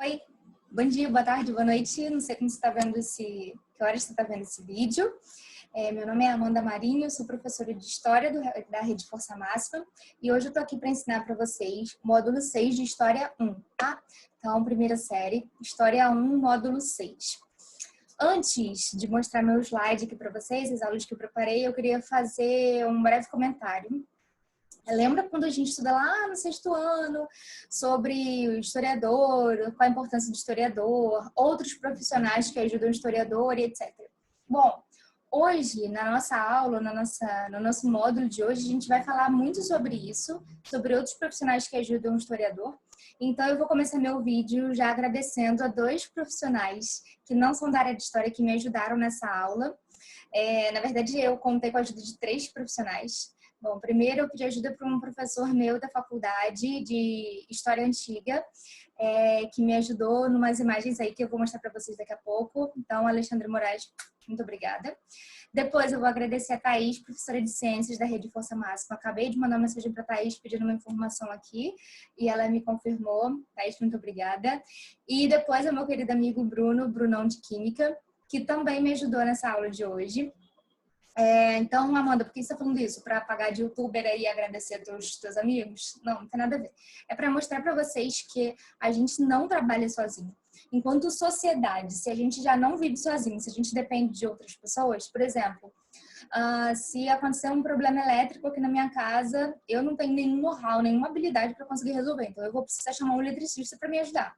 Oi, bom dia, boa tarde, boa noite. Não sei como você está vendo que horas você está vendo esse vídeo. Meu nome é Amanda Marinho, sou professora de História da Rede Força Máxima e hoje eu estou aqui para ensinar para vocês o módulo 6 de História 1, tá? Então, primeira série, História 1, módulo 6. Antes de mostrar meu slide aqui para vocês, as aulas que eu preparei, eu queria fazer um breve comentário. Lembra quando a gente estuda lá no sexto ano sobre o historiador, qual a importância do historiador, outros profissionais que ajudam o historiador e etc. Bom, hoje, na nossa aula, no nosso módulo de hoje, a gente vai falar muito sobre isso, sobre outros profissionais que ajudam o historiador. Então, eu vou começar meu vídeo já agradecendo a 2 profissionais que não são da área de história que me ajudaram nessa aula. Na verdade, eu contei com a ajuda de 3 profissionais. Bom, primeiro eu pedi ajuda para um professor meu da faculdade de História Antiga, que me ajudou em umas imagens aí que eu vou mostrar para vocês daqui a pouco. Então, Alexandre Moraes, muito obrigada. Depois eu vou agradecer a Thaís, professora de Ciências da Rede Força Máxima. Acabei de mandar uma mensagem para a Thaís pedindo uma informação aqui e ela me confirmou. Thaís, muito obrigada. E depois o meu querido amigo Brunão de Química, que também me ajudou nessa aula de hoje. Então, Amanda, por que você está falando isso? Para pagar de youtuber aí e agradecer aos teus amigos? Não, não tem nada a ver. É para mostrar para vocês que a gente não trabalha sozinho. Enquanto sociedade, se a gente já não vive sozinho, se a gente depende de outras pessoas, por exemplo, se acontecer um problema elétrico aqui na minha casa, eu não tenho nenhum know-how, nenhuma habilidade para conseguir resolver. Então, eu vou precisar chamar um eletricista para me ajudar.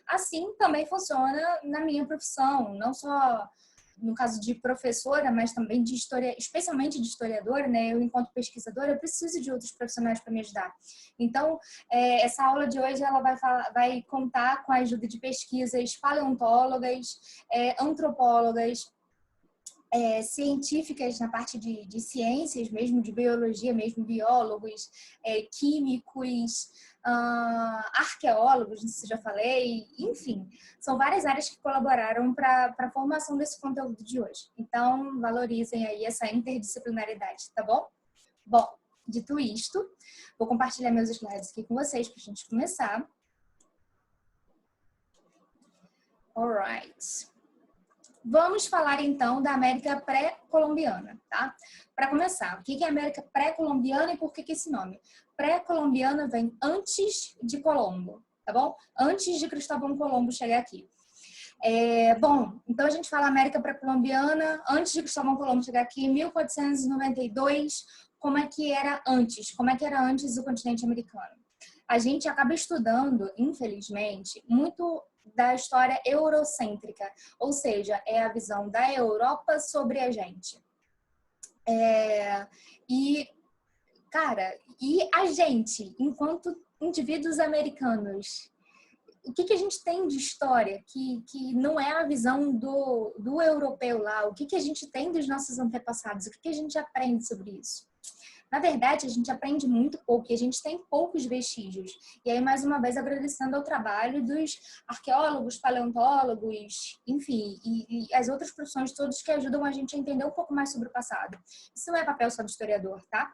Assim também funciona na minha profissão, não só no caso de professora, mas também de história, especialmente de historiadora, né? Eu, enquanto pesquisadora, eu preciso de outros profissionais para me ajudar. Então, essa aula de hoje ela vai contar com a ajuda de pesquisas paleontólogas, antropólogas, científicas na parte de ciências mesmo, de biologia mesmo, biólogos, químicos, arqueólogos, não sei se já falei, enfim, são várias áreas que colaboraram para a formação desse conteúdo de hoje. Então, valorizem aí essa interdisciplinaridade, tá bom? Bom, dito isto, vou compartilhar meus slides aqui com vocês para a gente começar. Alright. Vamos falar então da América pré-colombiana, tá? Para começar, o que é América pré-colombiana e por que esse nome? Pré-colombiana vem antes de Colombo, tá bom? Antes de Cristóvão Colombo chegar aqui. Bom, então a gente fala América pré-colombiana, antes de Cristóvão Colombo chegar aqui, em 1492, como é que era antes? Como é que era antes do continente americano? A gente acaba estudando, infelizmente, muito da história eurocêntrica, ou seja, é a visão da Europa sobre a gente. E a gente, enquanto indivíduos americanos, o que a gente tem de história que não é a visão do europeu lá? O que a gente tem dos nossos antepassados? O que a gente aprende sobre isso? Na verdade, a gente aprende muito pouco e a gente tem poucos vestígios. E aí, mais uma vez, agradecendo ao trabalho dos arqueólogos, paleontólogos, enfim, e as outras profissões todas que ajudam a gente a entender um pouco mais sobre o passado. Isso não é papel só do historiador, tá?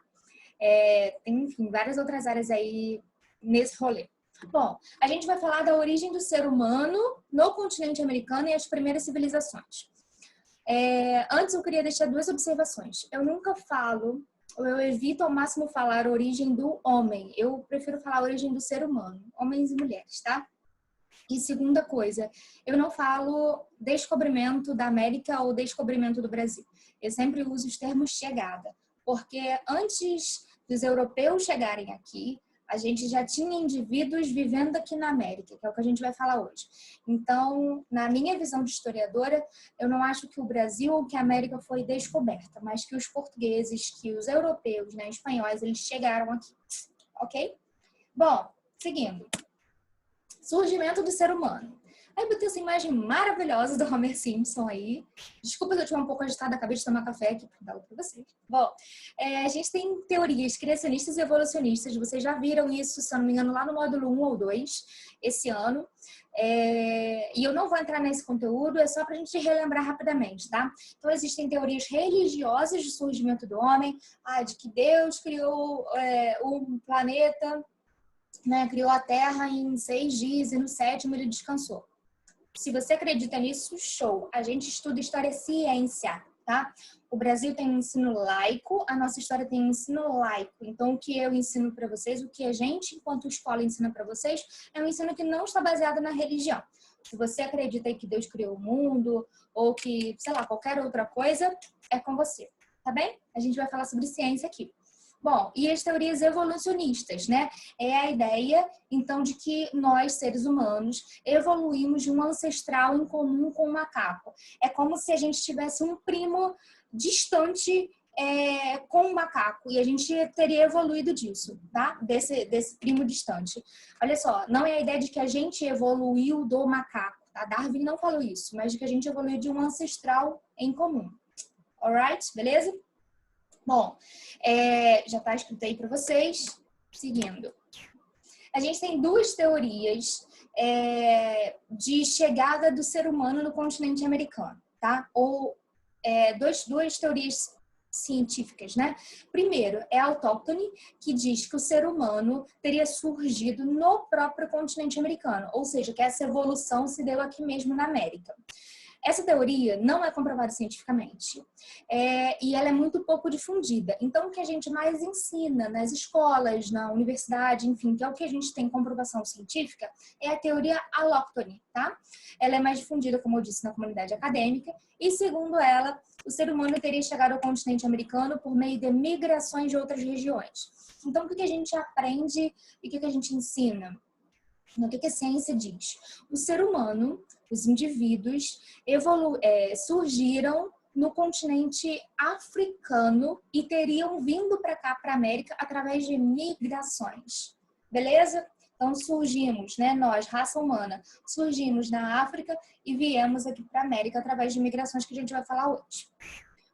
Tem, enfim, várias outras áreas aí nesse rolê. Bom, a gente vai falar da origem do ser humano no continente americano e as primeiras civilizações. Antes, eu queria deixar 2 observações. Eu nunca falo... Eu evito ao máximo falar a origem do homem. Eu prefiro falar a origem do ser humano, homens e mulheres, tá? E segunda coisa, eu não falo descobrimento da América ou descobrimento do Brasil. Eu sempre uso os termos chegada, porque antes dos europeus chegarem aqui, a gente já tinha indivíduos vivendo aqui na América, que é o que a gente vai falar hoje. Então, na minha visão de historiadora, eu não acho que o Brasil ou que a América foi descoberta, mas que os portugueses, que os europeus, né, espanhóis, eles chegaram aqui, ok? Bom, seguindo. Surgimento do ser humano. Aí botei essa imagem maravilhosa do Homer Simpson aí. Desculpa se eu estiver um pouco agitada, acabei de tomar café aqui para dar para vocês. Bom, a gente tem teorias criacionistas e evolucionistas. Vocês já viram isso, se eu não me engano, lá no módulo 1 ou 2, esse ano. E eu não vou entrar nesse conteúdo, é só para a gente relembrar rapidamente, tá? Então, existem teorias religiosas de surgimento do homem, de que Deus criou um planeta né, criou a Terra em 6 dias e no 7º ele descansou. Se você acredita nisso, show. A gente estuda história ciência, tá? O Brasil tem um ensino laico, a nossa história tem um ensino laico. Então, o que eu ensino para vocês, o que a gente, enquanto escola, ensina para vocês, é um ensino que não está baseado na religião. Se você acredita que Deus criou o mundo, ou que, sei lá, qualquer outra coisa, é com você, tá bem? A gente vai falar sobre ciência aqui. Bom, e as teorias evolucionistas, né? É a ideia, então, de que nós, seres humanos, evoluímos de um ancestral em comum com o macaco. É como se a gente tivesse um primo distante com o macaco, e a gente teria evoluído disso, tá? Desse primo distante. Olha só, não é a ideia de que a gente evoluiu do macaco, tá? Darwin não falou isso, mas de que a gente evoluiu de um ancestral em comum. Alright? Beleza? Bom, já está escrito aí para vocês. Seguindo. A gente tem duas teorias de chegada do ser humano no continente americano, tá? Ou duas teorias científicas, né? Primeiro, é a autóctone, que diz que o ser humano teria surgido no próprio continente americano, ou seja, que essa evolução se deu aqui mesmo na América. Essa teoria não é comprovada cientificamente e ela é muito pouco difundida. Então, o que a gente mais ensina nas escolas, na universidade, enfim, que é o que a gente tem comprovação científica, é a teoria alóctone, tá? Ela é mais difundida, como eu disse, na comunidade acadêmica e, segundo ela, o ser humano teria chegado ao continente americano por meio de migrações de outras regiões. Então, o que a gente aprende e o que a gente ensina? O que a ciência diz? O ser humano, os indivíduos, surgiram no continente africano e teriam vindo para cá, para a América, através de migrações. Beleza? Então, surgimos, né, nós, raça humana, surgimos na África e viemos aqui para a América através de migrações que a gente vai falar hoje.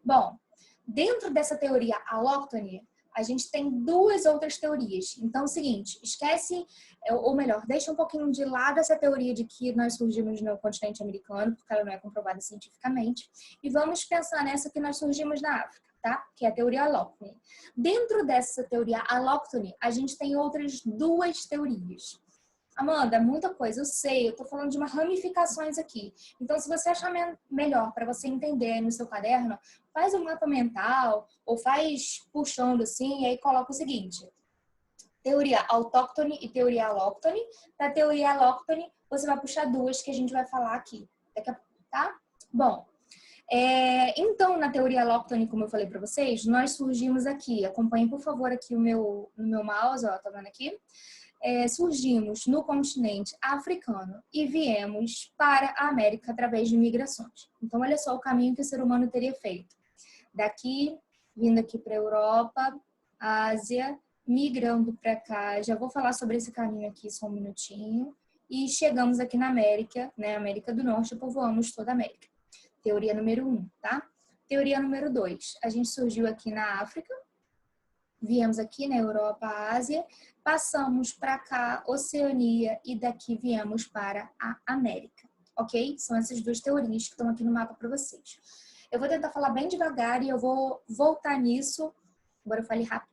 Bom, dentro dessa teoria alóctone, a gente tem duas outras teorias. Então, é o seguinte, esquece, ou melhor, deixa um pouquinho de lado essa teoria de que nós surgimos no continente americano, porque ela não é comprovada cientificamente, e vamos pensar nessa que nós surgimos na África, tá? Que é a teoria alóctone. Dentro dessa teoria alóctone, a gente tem outras duas teorias. Amanda, muita coisa, eu sei, eu tô falando de umas ramificações aqui. Então, se você achar melhor para você entender no seu caderno, faz um mapa mental ou faz puxando assim e aí coloca o seguinte. Teoria autóctone e teoria alóctone. Da teoria alóctone, você vai puxar duas que a gente vai falar aqui. Tá? Bom, então, na teoria alóctone, como eu falei para vocês, nós surgimos aqui. Acompanhem, por favor, aqui no meu mouse, ó, tá vendo aqui? Surgimos no continente africano e viemos para a América através de migrações. Então, olha só o caminho que o ser humano teria feito. Daqui, vindo aqui para a Europa, Ásia, migrando para cá. Já vou falar sobre esse caminho aqui só um minutinho. E chegamos aqui na América, né? América do Norte, e povoamos toda a América. Teoria número 1, tá? Teoria número 2. A gente surgiu aqui na África, viemos aqui na Europa, Ásia, passamos para cá, Oceania, e daqui viemos para a América, ok? São essas duas teorias que estão aqui no mapa para vocês. Eu vou tentar falar bem devagar e eu vou voltar nisso, agora eu falei rápido,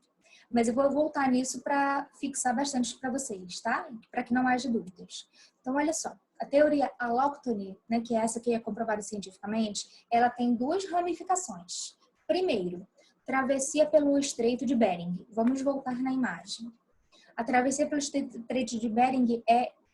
mas eu vou voltar nisso para fixar bastante para vocês, tá? Para que não haja dúvidas. Então, olha só, a teoria alóctone, né, que é essa que é comprovada cientificamente, ela tem duas ramificações. Primeiro, travessia pelo Estreito de Bering. Vamos voltar na imagem. A travessia pelo Estreito de Bering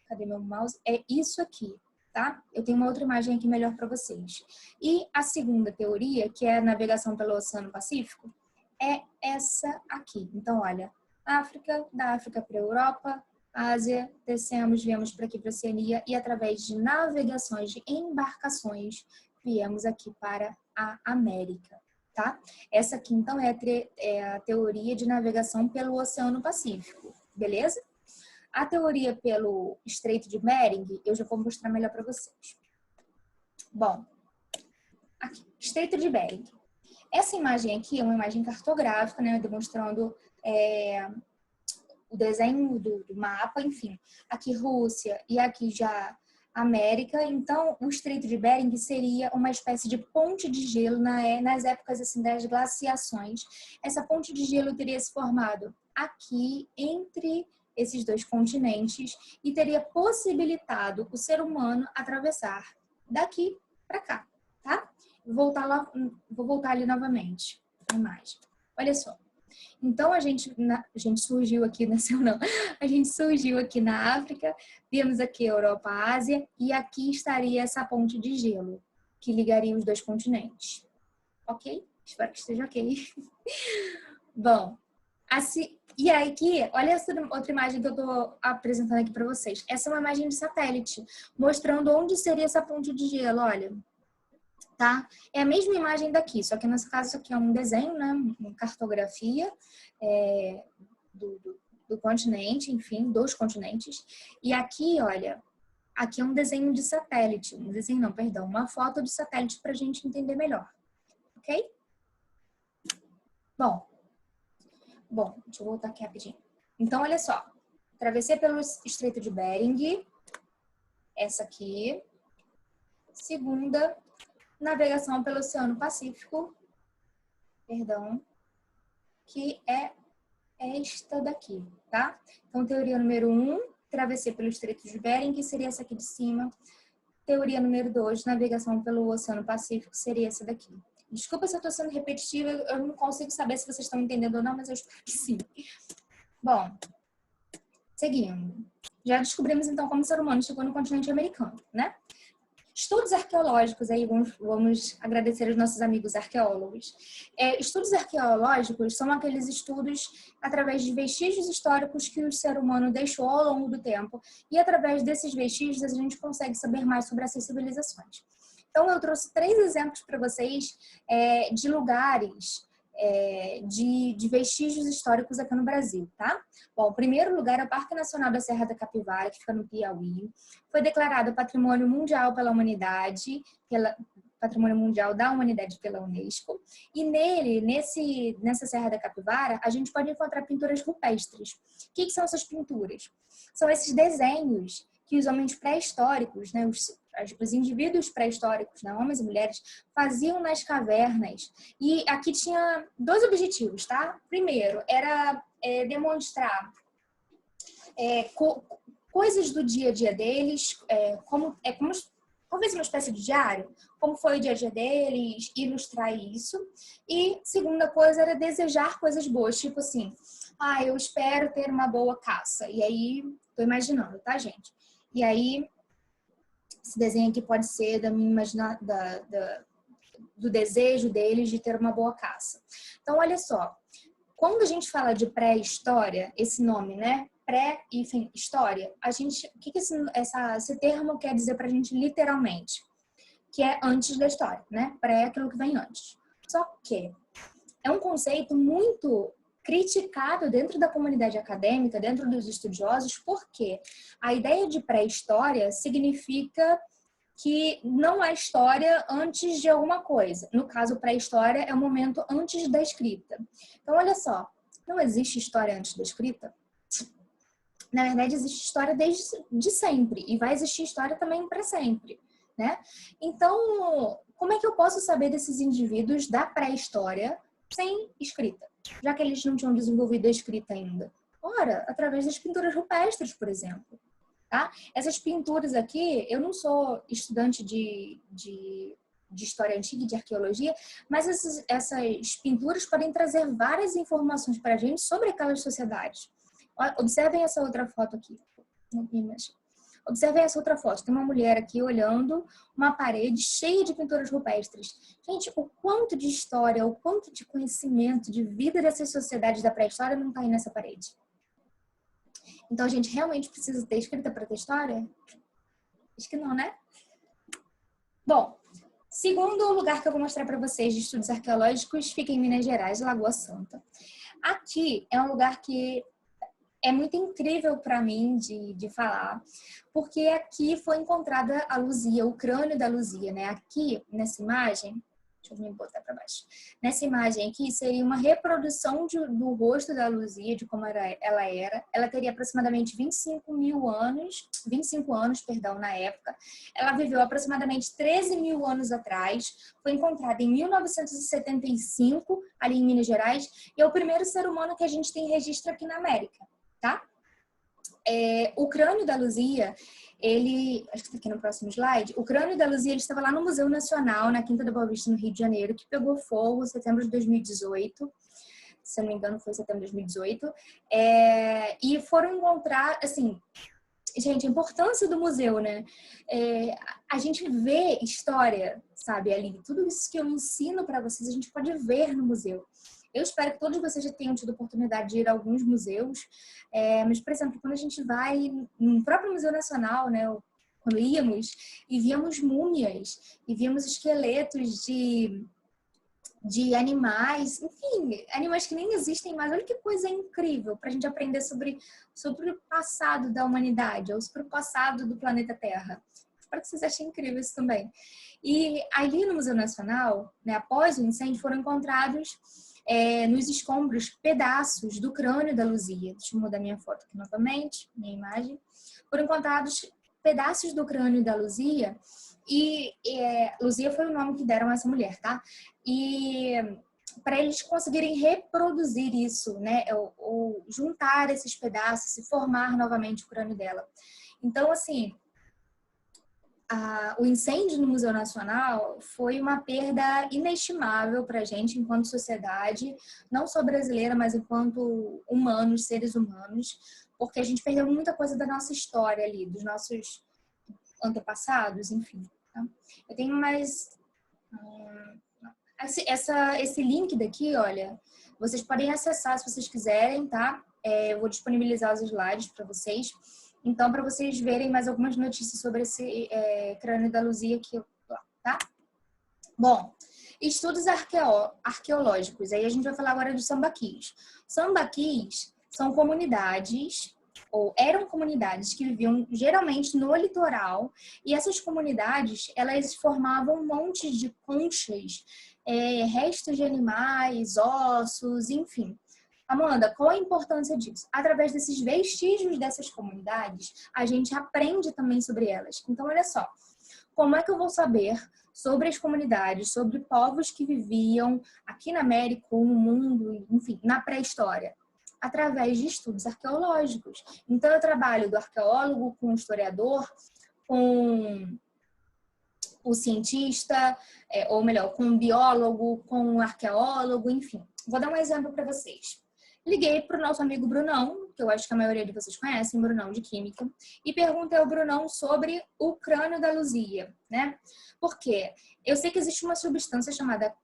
cadê meu mouse? É isso aqui, tá? Eu tenho uma outra imagem aqui melhor para vocês. E a segunda teoria, que é a navegação pelo Oceano Pacífico, é essa aqui. Então, olha, África, da África para a Europa, Ásia, descemos, viemos para aqui para a Oceania e através de navegações, de embarcações, viemos aqui para a América. Tá? Essa aqui, então, é a teoria de navegação pelo Oceano Pacífico, beleza? A teoria pelo Estreito de Bering, eu já vou mostrar melhor para vocês. Bom, aqui, Estreito de Bering. Essa imagem aqui é uma imagem cartográfica, né, demonstrando o desenho do mapa, enfim. Aqui Rússia e aqui já América, então o Estreito de Bering seria uma espécie de ponte de gelo nas épocas assim, das glaciações. Essa ponte de gelo teria se formado aqui entre esses dois continentes e teria possibilitado o ser humano atravessar daqui para cá, tá? Vou voltar ali novamente a imagem. Olha só. Então, a gente surgiu aqui, nasceu não, a gente surgiu aqui na África, vimos aqui Europa, Ásia, e aqui estaria essa ponte de gelo, que ligaria os dois continentes. Ok? Espero que esteja ok. Bom, assim, e aí aqui, olha essa outra imagem que eu estou apresentando aqui para vocês. Essa é uma imagem de satélite, mostrando onde seria essa ponte de gelo, olha. Tá? É a mesma imagem daqui, só que nesse caso isso aqui é um desenho, né? Uma cartografia do continente, enfim, dos continentes. E aqui, olha, aqui é um desenho de satélite, um desenho não, perdão, uma foto de satélite para a gente entender melhor, ok? Bom, deixa eu voltar aqui rapidinho. Então, olha só, atravessei pelo Estreito de Bering, essa aqui, segunda, navegação pelo Oceano Pacífico, perdão, que é esta daqui, tá? Então, teoria número 1, travessei pelo Estreito de Bering, que seria essa aqui de cima. Teoria número 2, navegação pelo Oceano Pacífico, seria essa daqui. Desculpa se eu estou sendo repetitiva, eu não consigo saber se vocês estão entendendo ou não, mas eu espero que sim. Bom, seguindo. Já descobrimos, então, como o ser humano chegou no continente americano, né? Estudos arqueológicos, aí vamos agradecer aos nossos amigos arqueólogos. Estudos arqueológicos são aqueles estudos através de vestígios históricos que o ser humano deixou ao longo do tempo e através desses vestígios a gente consegue saber mais sobre essas civilizações. Então eu trouxe 3 exemplos para vocês de lugares de vestígios históricos aqui no Brasil, tá? Bom, o primeiro lugar é o Parque Nacional da Serra da Capivara, que fica no Piauí. Foi declarado Patrimônio Mundial pela Humanidade, Patrimônio Mundial da Humanidade pela Unesco. E nessa Serra da Capivara, a gente pode encontrar pinturas rupestres. O que são essas pinturas? São esses desenhos que os homens pré-históricos, né, os indivíduos pré-históricos, né, homens e mulheres, faziam nas cavernas. E aqui tinha 2 objetivos, tá? Primeiro, era demonstrar coisas do dia a dia deles, como talvez uma espécie de diário, como foi o dia a dia deles, ilustrar isso. E segunda coisa era desejar coisas boas, tipo assim, eu espero ter uma boa caça. E aí, tô imaginando, tá, gente? E aí, esse desenho aqui pode ser da minha do desejo deles de ter uma boa caça. Então, olha só, quando a gente fala de pré-história, esse nome, né? Pré-história, o que esse termo quer dizer pra gente literalmente? Que é antes da história, né? Pré é aquilo que vem antes. Só que é um conceito muito criticado dentro da comunidade acadêmica, dentro dos estudiosos, porque a ideia de pré-história significa que não há história antes de alguma coisa. No caso, pré-história é o momento antes da escrita. Então, olha só, não existe história antes da escrita? Na verdade, existe história desde sempre e vai existir história também para sempre, né? Então, como é que eu posso saber desses indivíduos da pré-história sem escrita, já que eles não tinham desenvolvido a escrita ainda? Ora, através das pinturas rupestres, por exemplo. Tá? Essas pinturas aqui, eu não sou estudante de história antiga e de arqueologia, mas essas pinturas podem trazer várias informações para a gente sobre aquelas sociedades. Observem essa outra foto aqui. Observem essa outra foto. Tem uma mulher aqui olhando uma parede cheia de pinturas rupestres. Gente, o quanto de história, o quanto de conhecimento, de vida dessas sociedades da pré-história não está aí nessa parede? Então, a gente realmente precisa ter escrita para ter história? Acho que não, né? Bom, segundo lugar que eu vou mostrar para vocês de estudos arqueológicos fica em Minas Gerais, Lagoa Santa. Aqui é um lugar que é muito incrível para mim de falar, porque aqui foi encontrada a Luzia, o crânio da Luzia, né? Aqui, nessa imagem, deixa eu me botar para baixo. Nessa imagem aqui seria uma reprodução do rosto da Luzia, de como ela era. Ela teria aproximadamente 25 anos, na época. Ela viveu aproximadamente 13 mil anos atrás. Foi encontrada em 1975, ali em Minas Gerais. E é o primeiro ser humano que a gente tem registro aqui na América, tá? O crânio da Luzia, acho que está aqui no próximo slide, o crânio da Luzia, ele estava lá no Museu Nacional, na Quinta da Boa Vista, no Rio de Janeiro, que pegou fogo em setembro de 2018. Se eu não me engano, foi setembro de 2018. E foram encontrar, assim, gente, a importância do museu, né? A gente vê história, sabe, ali. Tudo isso que eu ensino para vocês, a gente pode ver no museu. Eu espero que todos vocês já tenham tido a oportunidade de ir a alguns museus. Mas, por exemplo, quando a gente vai no próprio Museu Nacional, né? Quando íamos e víamos múmias e víamos esqueletos de animais, enfim, animais que nem existem mais. Olha que coisa incrível para a gente aprender sobre o passado da humanidade, ou sobre o passado do planeta Terra. Espero que vocês achem incrível isso também. E ali no Museu Nacional, né, após o incêndio, foram encontrados nos escombros pedaços do crânio da Luzia. Deixa eu mudar minha foto aqui novamente, minha imagem. Foram encontrados pedaços do crânio da Luzia. E Luzia foi o nome que deram a essa mulher, tá? E para eles conseguirem reproduzir isso, né? Ou juntar esses pedaços e formar novamente o crânio dela. Então, assim, o incêndio no Museu Nacional foi uma perda inestimável para a gente enquanto sociedade, não só brasileira, mas enquanto humanos, seres humanos, porque a gente perdeu muita coisa da nossa história ali, dos nossos antepassados, enfim. Tá? Eu tenho mais... Esse link daqui, olha, vocês podem acessar se vocês quiserem, tá? Eu vou disponibilizar os slides para vocês. Então, para vocês verem mais algumas notícias sobre esse crânio da Luzia aqui, tá? Bom, estudos arqueológicos. Aí a gente vai falar agora dos sambaquis. Sambaquis são comunidades, ou eram comunidades que viviam geralmente no litoral, e essas comunidades, elas formavam montes de conchas, restos de animais, ossos, enfim. Amanda, qual a importância disso? Através desses vestígios dessas comunidades, a gente aprende também sobre elas. Então, olha só, como é que eu vou saber sobre as comunidades, sobre povos que viviam aqui na América ou no mundo, enfim, na pré-história? Através de estudos arqueológicos. Então, eu trabalho do arqueólogo com o historiador, com o cientista, ou melhor, com o biólogo, com o arqueólogo, enfim. Vou dar um exemplo para vocês. Liguei para o nosso amigo Brunão, que eu acho que a maioria de vocês conhecem, Brunão de Química, e perguntei ao Brunão sobre o crânio da Luzia, né? Porque eu sei que existe uma substância chamada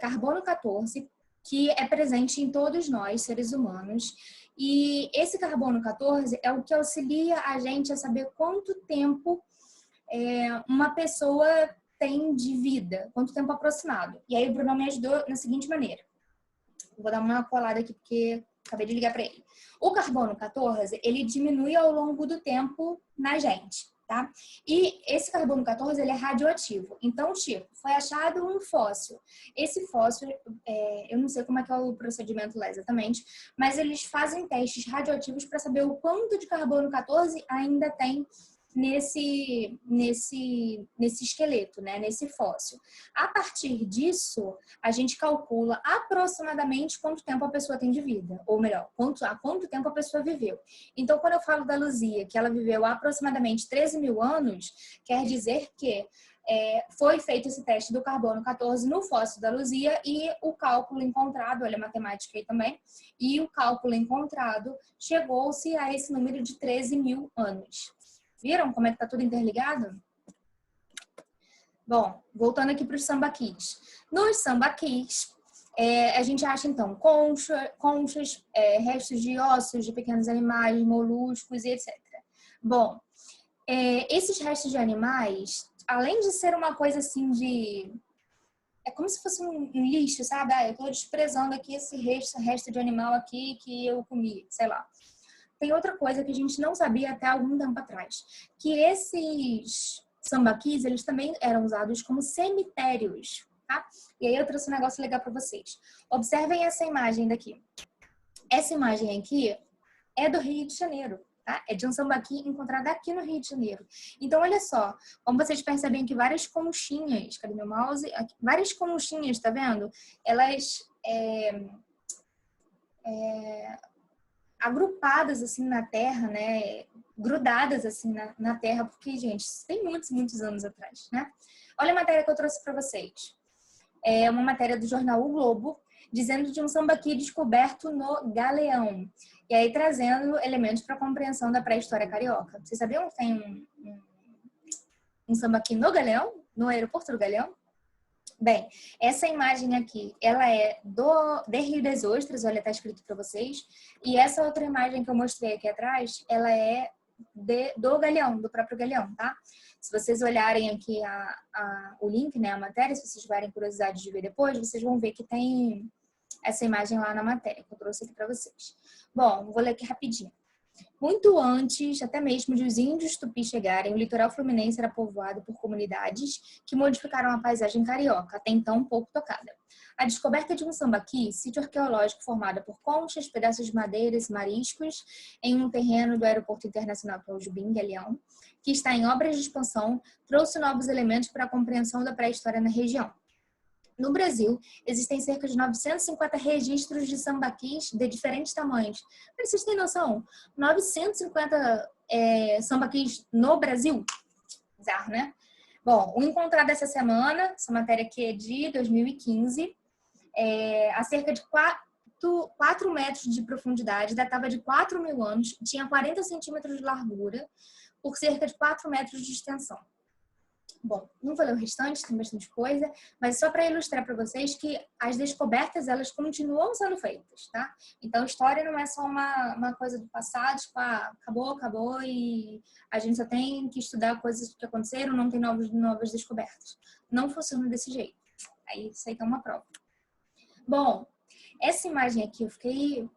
carbono 14, que é presente em todos nós, seres humanos, e esse carbono 14 é o que auxilia a gente a saber quanto tempo uma pessoa tem de vida, quanto tempo aproximado. E aí o Bruno me ajudou na seguinte maneira. Vou dar uma colada aqui porque acabei de ligar para ele. O carbono 14, ele diminui ao longo do tempo na gente, tá? E esse carbono 14, ele é radioativo. Então, tipo, foi achado um fóssil. Esse fóssil, eu não sei como é que é o procedimento lá exatamente, mas eles fazem testes radioativos para saber o quanto de carbono 14 ainda tem nesse esqueleto, né? Nesse fóssil. A partir disso, a gente calcula aproximadamente quanto tempo a pessoa tem de vida, ou melhor, há quanto tempo a pessoa viveu. Então, quando eu falo da Luzia, que ela viveu aproximadamente 13 mil anos, quer dizer que foi feito esse teste do carbono 14 no fóssil da Luzia e o cálculo encontrado, olha a matemática aí também, e o cálculo encontrado chegou-se a esse número de 13 mil anos. Viram como é que tá tudo interligado? Bom, voltando aqui para os sambaquis. Nos sambaquis, a gente acha, então, conchas, restos de ossos de pequenos animais, moluscos e etc. Bom, esses restos de animais, além de ser uma coisa assim de... É como se fosse um lixo, sabe? Eu estou desprezando aqui esse resto de animal aqui que eu comi, sei lá. Tem outra coisa que a gente não sabia até algum tempo atrás, que esses sambaquis, eles também eram usados como cemitérios, tá? E aí eu trouxe um negócio legal para vocês. Observem essa imagem daqui. Essa imagem aqui é do Rio de Janeiro, tá? É de um sambaqui encontrado aqui no Rio de Janeiro. Então, olha só, como vocês percebem que várias conchinhas, cadê meu mouse? Aqui, várias conchinhas, tá vendo? Elas agrupadas assim na terra, né? Grudadas assim na terra, porque, gente, isso tem muitos, muitos anos atrás, né? Olha a matéria que eu trouxe para vocês. É uma matéria do jornal O Globo, dizendo de um sambaqui descoberto no Galeão. E aí trazendo elementos para a compreensão da pré-história carioca. Vocês sabiam que tem um sambaqui no Galeão? No aeroporto do Galeão? Bem, essa imagem aqui, ela é de Rio das Ostras, olha, tá escrito para vocês. E essa outra imagem que eu mostrei aqui atrás, ela é do Galeão, do próprio Galeão, tá? Se vocês olharem aqui o link, né, a matéria, se vocês tiverem curiosidade de ver depois, vocês vão ver que tem essa imagem lá na matéria, que eu trouxe aqui para vocês. Bom, vou ler aqui rapidinho. Muito antes, até mesmo de os índios tupis chegarem, o litoral fluminense era povoado por comunidades que modificaram a paisagem carioca, até então pouco tocada. A descoberta de um sambaqui, sítio arqueológico formado por conchas, pedaços de madeiras e mariscos, em um terreno do Aeroporto Internacional Jubim, Galeão, que está em obras de expansão, trouxe novos elementos para a compreensão da pré-história na região. No Brasil, existem cerca de 950 registros de sambaquis de diferentes tamanhos. Mas vocês têm noção? 950 sambaquis no Brasil? Bizarro, né? Bom, o encontrado essa semana, essa matéria aqui é de 2015, a cerca de 4 metros de profundidade, datava de 4.000 anos, tinha 40 centímetros de largura, por cerca de 4 metros de extensão. Bom, não vou ler o restante, tem bastante coisa, mas só para ilustrar para vocês que as descobertas, elas continuam sendo feitas, tá? Então, história não é só uma coisa do passado, tipo, acabou e a gente só tem que estudar coisas que aconteceram, não tem novas descobertas. Não funciona desse jeito. Aí, isso aí tá uma prova. Bom, essa imagem aqui,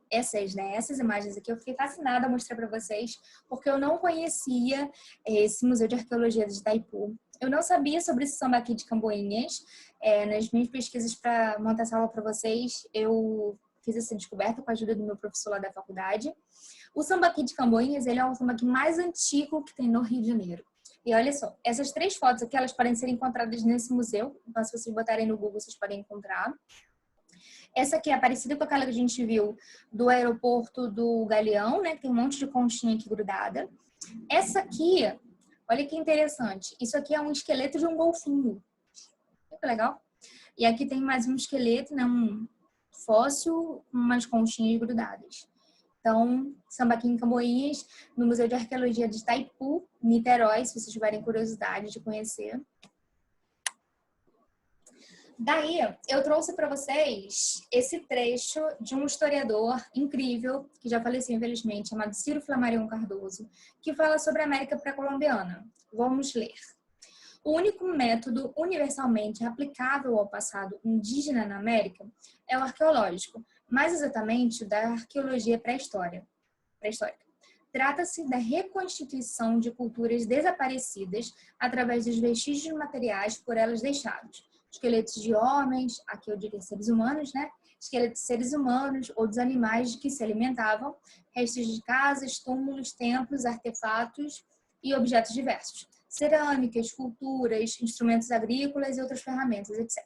essas imagens aqui, eu fiquei fascinada a mostrar para vocês, porque eu não conhecia esse Museu de Arqueologia de Itaipu. Eu não sabia sobre esse sambaqui de Camboinhas. Nas minhas pesquisas para montar essa aula para vocês, eu fiz essa descoberta com a ajuda do meu professor lá da faculdade. O sambaqui de Camboinhas, ele é o sambaqui mais antigo que tem no Rio de Janeiro. E olha só, essas 3 fotos aqui, elas podem ser encontradas nesse museu. Então, se vocês botarem no Google, vocês podem encontrar. Essa aqui é parecida com aquela que a gente viu do aeroporto do Galeão, né? Que tem um monte de conchinha aqui grudada. Essa aqui, olha que interessante. Isso aqui é um esqueleto de um golfinho. Que legal. E aqui tem mais um esqueleto, né? Um fóssil com umas conchinhas grudadas. Então, sambaqui em Camboinhas, no Museu de Arqueologia de Itaipu, Niterói, se vocês tiverem curiosidade de conhecer. Daí, eu trouxe para vocês esse trecho de um historiador incrível, que já faleceu infelizmente, chamado Ciro Flammarion Cardoso, que fala sobre a América pré-colombiana. Vamos ler. O único método universalmente aplicável ao passado indígena na América é o arqueológico, mais exatamente da arqueologia pré-histórica. Trata-se da reconstituição de culturas desaparecidas através dos vestígios materiais por elas deixados. Esqueletos de homens, aqui eu diria seres humanos, né? Esqueletos de seres humanos ou dos animais de que se alimentavam, restos de casas, túmulos, templos, artefatos e objetos diversos. Cerâmicas, esculturas, instrumentos agrícolas e outras ferramentas, etc.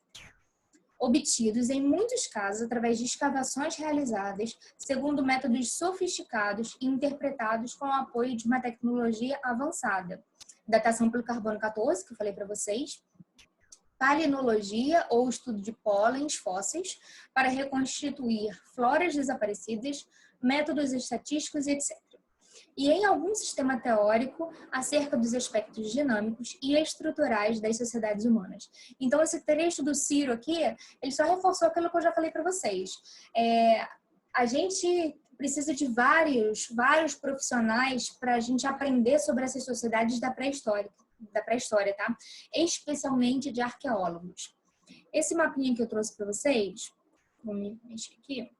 Obtidos, em muitos casos, através de escavações realizadas segundo métodos sofisticados e interpretados com o apoio de uma tecnologia avançada. Datação pelo carbono 14, que eu falei para vocês. Palinologia, ou estudo de pólens fósseis, para reconstituir floras desaparecidas, métodos estatísticos, etc. E em algum sistema teórico acerca dos aspectos dinâmicos e estruturais das sociedades humanas. Então, esse trecho do Ciro aqui, ele só reforçou aquilo que eu já falei para vocês. A gente precisa de vários profissionais para a gente aprender sobre essas sociedades da pré-história, tá? Especialmente de arqueólogos. Esse mapinha que eu trouxe para vocês, vou me mexer aqui.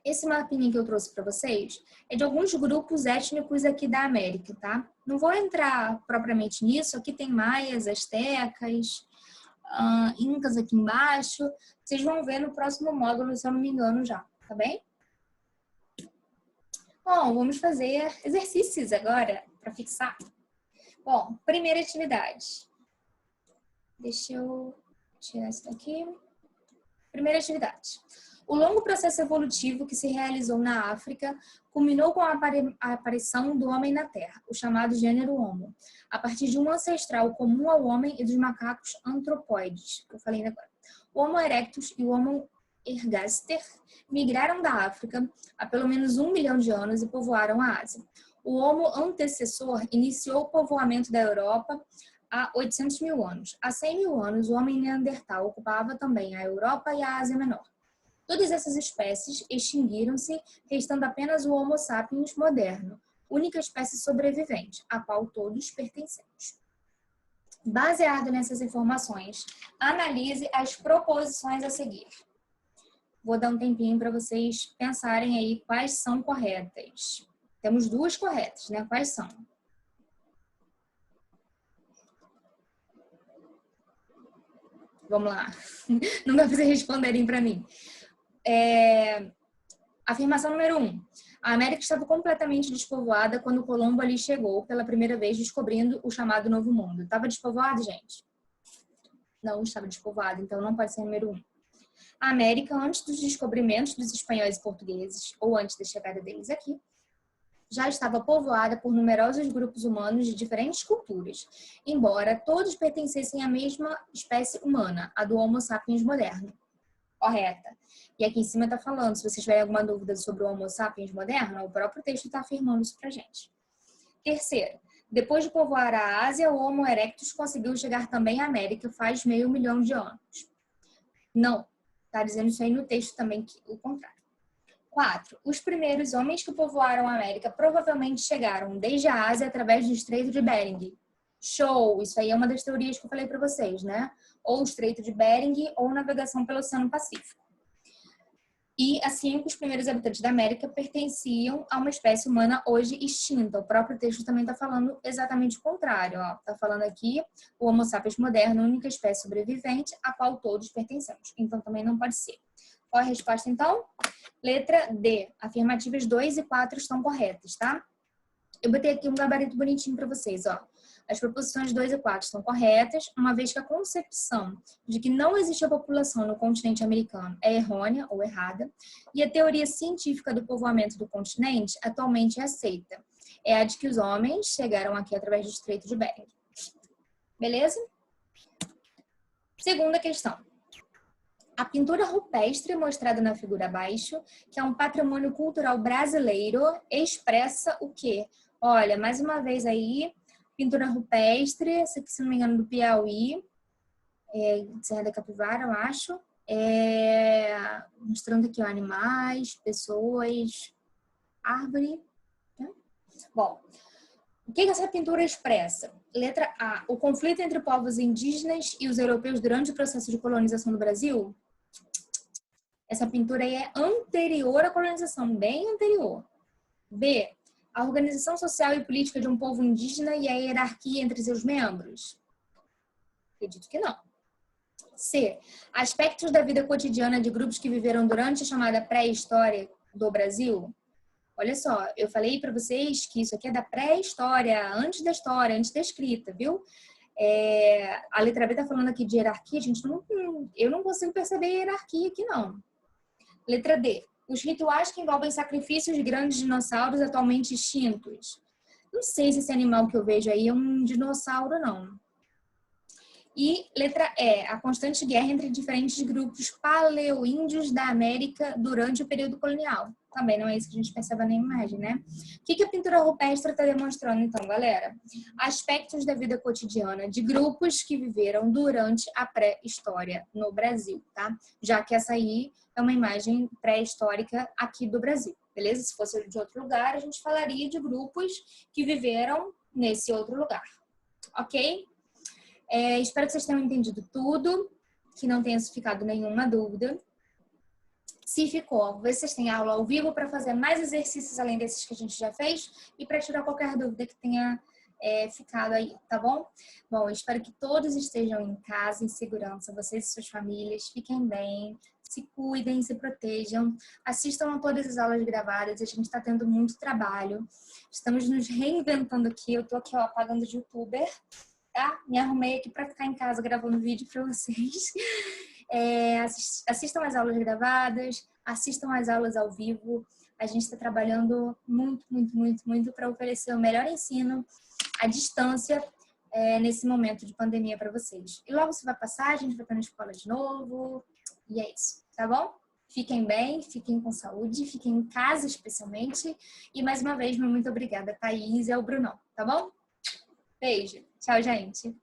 Esse mapinha que eu trouxe para vocês é de alguns grupos étnicos aqui da América, tá? Não vou entrar propriamente nisso. Aqui tem maias, astecas, incas aqui embaixo. Vocês vão ver no próximo módulo, se eu não me engano já, tá bem? Bom, vamos fazer exercícios agora para fixar. Bom, primeira atividade. Deixa eu tirar isso daqui. Primeira atividade. O longo processo evolutivo que se realizou na África culminou com a aparição do homem na Terra, o chamado gênero Homo, a partir de um ancestral comum ao homem e dos macacos antropóides, que eu falei agora. O Homo erectus e o Homo ergaster migraram da África há pelo menos 1 milhão de anos e povoaram a Ásia. O Homo antecessor iniciou o povoamento da Europa há 800 mil anos. Há 100 mil anos, o homem neandertal ocupava também a Europa e a Ásia Menor. Todas essas espécies extinguiram-se, restando apenas o Homo sapiens moderno, única espécie sobrevivente, a qual todos pertencemos. Baseado nessas informações, analise as proposições a seguir. Vou dar um tempinho para vocês pensarem aí quais são corretas. Temos 2 corretas, né? Quais são? Vamos lá. Não dá para vocês responderem para mim. Afirmação número 1. A América estava completamente despovoada quando Colombo ali chegou pela primeira vez, descobrindo o chamado Novo Mundo. Estava despovoado, gente? Não estava despovoado, então não pode ser número 1. A América, antes dos descobrimentos dos espanhóis e portugueses, ou antes da chegada deles aqui, já estava povoada por numerosos grupos humanos de diferentes culturas, embora todos pertencessem à mesma espécie humana, a do Homo sapiens moderno. Correta. E aqui em cima está falando, se vocês tiverem alguma dúvida sobre o Homo sapiens moderno, o próprio texto está afirmando isso para a gente. Terceiro, depois de povoar a Ásia, o Homo erectus conseguiu chegar também à América faz meio milhão de anos. Não, está dizendo isso aí no texto também, que o contrário. 4. Os primeiros homens que povoaram a América provavelmente chegaram desde a Ásia através do Estreito de Bering. Show! Isso aí é uma das teorias que eu falei para vocês, né? Ou o Estreito de Bering ou navegação pelo Oceano Pacífico. E assim, os primeiros habitantes da América pertenciam a uma espécie humana hoje extinta. O próprio texto também está falando exatamente o contrário. Está falando aqui o Homo sapiens moderno, única espécie sobrevivente, a qual todos pertencemos. Então também não pode ser. Qual a resposta, então? Letra D. Afirmativas 2 e 4 estão corretas, tá? Eu botei aqui um gabarito bonitinho para vocês, ó. As proposições 2 e 4 estão corretas, uma vez que a concepção de que não existe a população no continente americano é errônea ou errada, e a teoria científica do povoamento do continente atualmente é aceita. É a de que os homens chegaram aqui através do Estreito de Bering. Beleza? Segunda questão. A pintura rupestre mostrada na figura abaixo, que é um patrimônio cultural brasileiro, expressa o quê? Olha, mais uma vez aí, pintura rupestre, essa aqui, se não me engano, do Piauí, Serra da Capivara, eu acho. Mostrando aqui ó, animais, pessoas, árvore. Né? Bom, o que essa pintura expressa? Letra A. O conflito entre povos indígenas e os europeus durante o processo de colonização do Brasil? Essa pintura aí é anterior à colonização, bem anterior. B. A organização social e política de um povo indígena e a hierarquia entre seus membros? Acredito que não. C. Aspectos da vida cotidiana de grupos que viveram durante a chamada pré-história do Brasil? Olha só, eu falei para vocês que isso aqui é da pré-história, antes da história, antes da escrita, viu? A letra B está falando aqui de hierarquia, gente, eu não consigo perceber hierarquia aqui, não. Letra D. Os rituais que envolvem sacrifícios de grandes dinossauros atualmente extintos. Não sei se esse animal que eu vejo aí é um dinossauro, não. E letra E. A constante guerra entre diferentes grupos paleoíndios da América durante o período colonial. Também não é isso que a gente percebe na imagem, né? O que a pintura rupestre está demonstrando, então, galera? Aspectos da vida cotidiana de grupos que viveram durante a pré-história no Brasil, tá? Já que essa aí é uma imagem pré-histórica aqui do Brasil, beleza? Se fosse de outro lugar, a gente falaria de grupos que viveram nesse outro lugar, ok? Espero que vocês tenham entendido tudo, que não tenha ficado nenhuma dúvida. Se ficou, vê se vocês têm aula ao vivo para fazer mais exercícios além desses que a gente já fez e para tirar qualquer dúvida que tenha ficado aí, tá bom? Bom, espero que todos estejam em casa, em segurança, vocês e suas famílias, fiquem bem, se cuidem, se protejam, assistam a todas as aulas gravadas, a gente está tendo muito trabalho, estamos nos reinventando aqui, eu estou aqui ó, apagando de youtuber, tá? Me arrumei aqui para ficar em casa gravando vídeo para vocês. Assistam às aulas gravadas, assistam às aulas ao vivo. A gente está trabalhando muito, muito, muito, muito para oferecer o melhor ensino à distância nesse momento de pandemia para vocês. E logo isso vai passar, a gente vai estar na escola de novo. E é isso, tá bom? Fiquem bem, fiquem com saúde, fiquem em casa especialmente. E mais uma vez, muito obrigada, Thaís e ao Brunão, tá bom? Beijo. Tchau, gente.